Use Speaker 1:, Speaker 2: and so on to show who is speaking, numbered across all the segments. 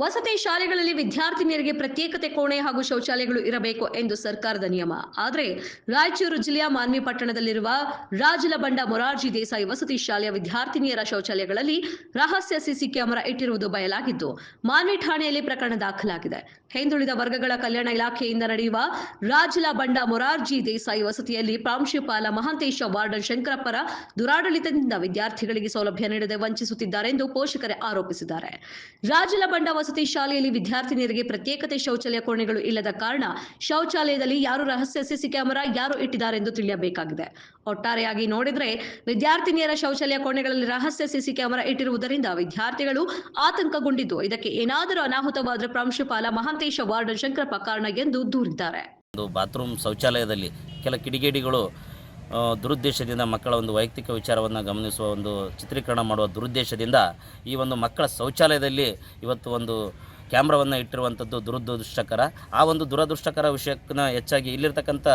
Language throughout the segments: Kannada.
Speaker 1: ವಸತಿ ಶಾಲೆಗಳಲ್ಲಿ ವಿದ್ಯಾರ್ಥಿನಿಯರಿಗೆ ಪ್ರತ್ಯೇಕತೆ ಕೋಣೆ ಹಾಗೂ ಶೌಚಾಲಯಗಳು ಇರಬೇಕು ಎಂದು ಸರ್ಕಾರದ ನಿಯಮ. ಆದರೆ ರಾಯಚೂರು ಜಿಲ್ಲೆಯ ಮಾನ್ವಿ ಪಟ್ಟಣದಲ್ಲಿರುವ ರಾಜಲಬಂಡ ಮೊರಾರ್ಜಿ ದೇಸಾಯಿ ವಸತಿ ಶಾಲೆಯ ವಿದ್ಯಾರ್ಥಿನಿಯರ ಶೌಚಾಲಯಗಳಲ್ಲಿ ರಹಸ್ಯ ಸಿಸಿ ಕ್ಯಾಮೆರಾ ಇಟ್ಟಿರುವುದು ಬಯಲಾಗಿದ್ದು, ಮಾನ್ವಿ ಠಾಣೆಯಲ್ಲಿ ಪ್ರಕರಣ ದಾಖಲಾಗಿದೆ. ಹಿಂದುಳಿದ ವರ್ಗಗಳ ಕಲ್ಯಾಣ ಇಲಾಖೆಯಿಂದ ನಡೆಯುವ ರಾಜಲಬಂಡ ಮೊರಾರ್ಜಿ ದೇಸಾಯಿ ವಸತಿಯಲ್ಲಿ ಪ್ರಾಂಶುಪಾಲ ಮಹಾಂತೇಶ ವಾರ್ಡನ್ ಶಂಕರಪ್ಪರ ದುರಾಡಳಿತದಿಂದ ವಿದ್ಯಾರ್ಥಿಗಳಿಗೆ ಸೌಲಭ್ಯ ನೀಡದೆ ವಂಚಿಸುತ್ತಿದ್ದಾರೆ ಎಂದು ಪೋಷಕರೇ ಆರೋಪಿಸಿದ್ದಾರೆ. ರಾಜಲಬಂಡ ವಸತಿ ಶಾಲೆಯಲ್ಲಿ ವಿದ್ಯಾರ್ಥಿನಿಯರಿಗೆ ಪ್ರತ್ಯೇಕತೆ ಶೌಚಾಲಯ ಕೋಣೆಗಳು ಇಲ್ಲದ ಕಾರಣ ಶೌಚಾಲಯದಲ್ಲಿ ಯಾರು ರಹಸ್ಯ ಸಿಸಿ ಕ್ಯಾಮೆರಾ ಯಾರು ಇಟ್ಟಿದ್ದಾರೆ ಎಂದು ತಿಳಿಯಬೇಕಾಗಿದೆ. ಒಟ್ಟಾರೆಯಾಗಿ ನೋಡಿದ್ರೆ ವಿದ್ಯಾರ್ಥಿನಿಯರ ಶೌಚಾಲಯ ಕೋಣೆಗಳಲ್ಲಿ ರಹಸ್ಯ ಸಿಸಿ ಕ್ಯಾಮೆರಾ ಇಟ್ಟಿರುವುದರಿಂದ ವಿದ್ಯಾರ್ಥಿಗಳು ಆತಂಕಗೊಂಡಿದ್ದು, ಇದಕ್ಕೆ ಏನಾದರೂ ಅನಾಹುತವಾದರೆ ಪ್ರಾಂಶುಪಾಲ ಮಹಾಂತೇಶ ವಾರ್ಡನ್ ಶಂಕರಪ್ಪ ಕಾರಣ ಎಂದು ದೂರಿದ್ದಾರೆ.
Speaker 2: ಬಾತ್ರೂಮ್ ಶೌಚಾಲಯದಲ್ಲಿ ಕೆಲ ಕಿಡಿಗೇಡಿಗಳು ದುರುದ್ದೇಶದಿಂದ ಮಕ್ಕಳ ಒಂದು ವೈಯಕ್ತಿಕ ವಿಚಾರವನ್ನು ಗಮನಿಸುವ ಒಂದು ಚಿತ್ರೀಕರಣ ಮಾಡುವ ದುರುದ್ದೇಶದಿಂದ ಈ ಒಂದು ಮಕ್ಕಳ ಶೌಚಾಲಯದಲ್ಲಿ ಇವತ್ತು ಒಂದು ಕ್ಯಾಮ್ರಾವನ್ನು ಇಟ್ಟಿರುವಂಥದ್ದು ದುರದೃಷ್ಟಕರ. ಆ ಒಂದು ದುರದೃಷ್ಟಕರ ವಿಷಯಕ್ಕನ್ನ ಹೆಚ್ಚಾಗಿ ಇಲ್ಲಿರ್ತಕ್ಕಂಥ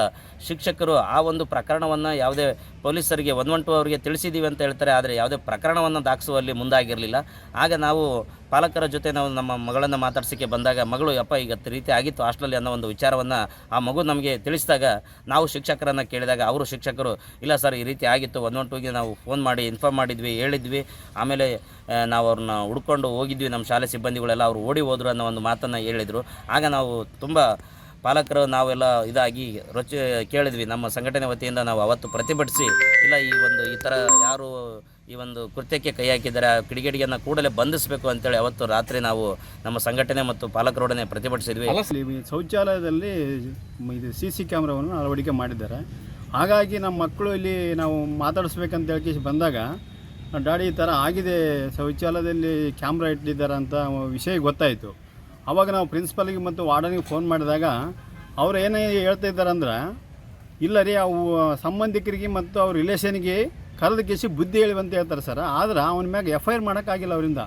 Speaker 2: ಶಿಕ್ಷಕರು ಆ ಒಂದು ಪ್ರಕರಣವನ್ನು ಯಾವುದೇ ಪೊಲೀಸರಿಗೆ 112 ಅವರಿಗೆ ತಿಳಿಸಿದ್ದೀವಿ ಅಂತ ಹೇಳ್ತಾರೆ. ಆದರೆ ಯಾವುದೇ ಪ್ರಕರಣವನ್ನು ದಾಖಿಸುವಲ್ಲಿ ಮುಂದಾಗಿರಲಿಲ್ಲ. ಆಗ ನಾವು ಪಾಲಕರ ಜೊತೆ ನಾವು ನಮ್ಮ ಮಗಳನ್ನು ಮಾತಾಡ್ಸೋಕ್ಕೆ ಬಂದಾಗ ಮಗಳು ಯಪ್ಪ ಈಗ ರೀತಿ ಆಗಿತ್ತು ಹಾಸ್ಟೆಲಲ್ಲಿ ಅನ್ನೋ ಒಂದು ವಿಚಾರವನ್ನು ಆ ಮಗು ನಮಗೆ ತಿಳಿಸಿದಾಗ ನಾವು ಶಿಕ್ಷಕರನ್ನು ಕೇಳಿದಾಗ ಅವರು ಶಿಕ್ಷಕರು ಇಲ್ಲ ಸರ್ ಈ ರೀತಿ ಆಗಿತ್ತು 112ಗೆ ನಾವು ಫೋನ್ ಮಾಡಿ ಇನ್ಫಾರ್ಮ್ ಮಾಡಿದ್ವಿ ಹೇಳಿದ್ವಿ, ಆಮೇಲೆ ನಾವು ಅವ್ರನ್ನ ಹುಡ್ಕೊಂಡು ಹೋಗಿದ್ವಿ, ನಮ್ಮ ಶಾಲೆ ಸಿಬ್ಬಂದಿಗಳೆಲ್ಲ ಅವರು ಓಡಿ ಹೋದರು ಅನ್ನೋ ಒಂದು ಮಾತನ್ನು ಹೇಳಿದರು. ಆಗ ನಾವು ತುಂಬ ಪಾಲಕರು ನಾವೆಲ್ಲ ಇದಾಗಿ ಕೇಳಿದ್ವಿ. ನಮ್ಮ ಸಂಘಟನೆ ವತಿಯಿಂದ ನಾವು ಅವತ್ತು ಪ್ರತಿಭಟಿಸಿ ಇಲ್ಲ ಈ ಥರ ಯಾರು ಈ ಒಂದು ಕೃತ್ಯಕ್ಕೆ ಕೈ ಹಾಕಿದ್ದಾರೆ ಆ ಕಿಡಿಗೇಡಿಯನ್ನು ಕೂಡಲೇ ಬಂಧಿಸಬೇಕು ಅಂತೇಳಿ ಅವತ್ತು ರಾತ್ರಿ ನಾವು ನಮ್ಮ ಸಂಘಟನೆ ಮತ್ತು ಪಾಲಕರೊಡನೆ ಪ್ರತಿಭಟಿಸಿದ್ವಿ.
Speaker 3: ಶೌಚಾಲಯದಲ್ಲಿ ಇದು CC ಕ್ಯಾಮ್ರಾವನ್ನು ಅಳವಡಿಕೆ ಮಾಡಿದ್ದಾರೆ. ಹಾಗಾಗಿ ನಮ್ಮ ಮಕ್ಕಳು ಇಲ್ಲಿ ನಾವು ಮಾತಾಡಿಸ್ಬೇಕಂತ ಹೇಳಿ ಬಂದಾಗ ಡ್ಯಾಡಿ ಈ ಥರ ಆಗಿದೆ, ಶೌಚಾಲಯದಲ್ಲಿ ಕ್ಯಾಮ್ರಾ ಇಟ್ಟಿದ್ದಾರೆ ಅಂತ ವಿಷಯ ಗೊತ್ತಾಯಿತು. ಆವಾಗ ನಾವು ಪ್ರಿನ್ಸಿಪಾಲಿಗೆ ಮತ್ತು ವಾರ್ಡನಿಗೆ ಫೋನ್ ಮಾಡಿದಾಗ ಅವ್ರು ಏನೇ ಹೇಳ್ತಾ ಇದ್ದಾರೆ ಅಂದ್ರೆ ಇಲ್ಲ ರೀ ಅವು ಸಂಬಂಧಿಕರಿಗೆ ಮತ್ತು ಅವ್ರ ರಿಲೇಷನ್ಗೆ ಕರೆದ ಕೇಸಿ ಬುದ್ಧಿ ಹೇಳುವಂತ ಹೇಳ್ತಾರೆ ಸರ್. ಆದ್ರೆ ಅವನ ಮ್ಯಾಗ FIR ಮಾಡೋಕ್ಕಾಗಿಲ್ಲ ಅವರಿಂದ.